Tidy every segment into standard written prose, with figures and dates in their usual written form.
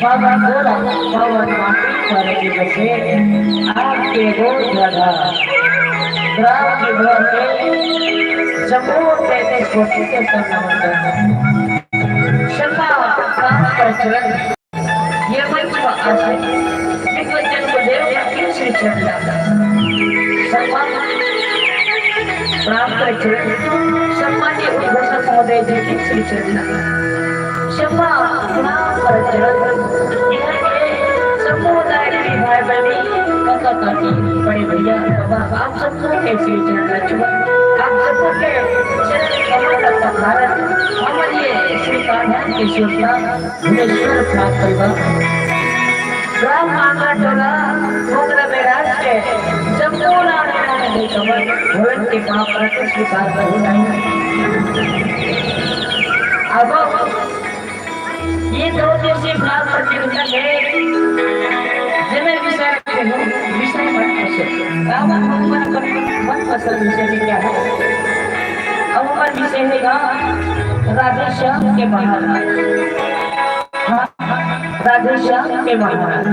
बाबा बोला पवन माटी पर की बसे आपके गोद लगा ग्राम विभव के समूह देते कोटि के कर्णवंदन शर्मा काम पर चलन ये मंच का आशय विद्वजन को देव की श्री चरण शर्मा काम पर चलन सम्मान्य उद्घोषक महोदय जी की श्री चरण शर्मा काम पर चलन समुदाय की भाई बहनी काका काकी बड़े भैया बाबा आप सबको कैसे चरण आप सबको के चरण कमल का भारत हमारे श्री कान्हान के शिवता भुवनेश्वर प्राप्त होगा राम मांगा टोला मोगरा में राज के संपूर्ण आने में कमल भवन के पाप पर स्वीकार कर अब ये दो दिवसीय क्लास प्रतियोगिता में जिन्हें विषय मन पसंद विषय क्या है अब हमारा विषय है राधेश्याम के महाराज राधेश्याम के महाराज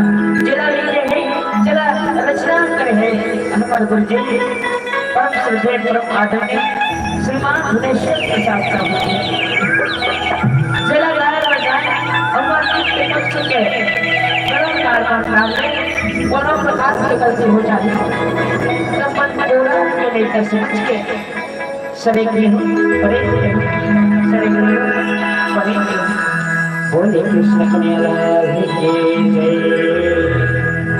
जिला लिखे हैं जिला रचना करे हैं हमारे गुरु जी परम श्रद्धेय परम आदरणीय श्रीमान भुवनेश्वर प्रसाद साहब जिला गायक अमर के पक्ष के परम कारनाम में कोनो प्रकार की गलती हो जाए संबंध पूरा के लेकर समझ के सभी की बड़े सभी बड़े बोले कृष्ण कन्हैया की जय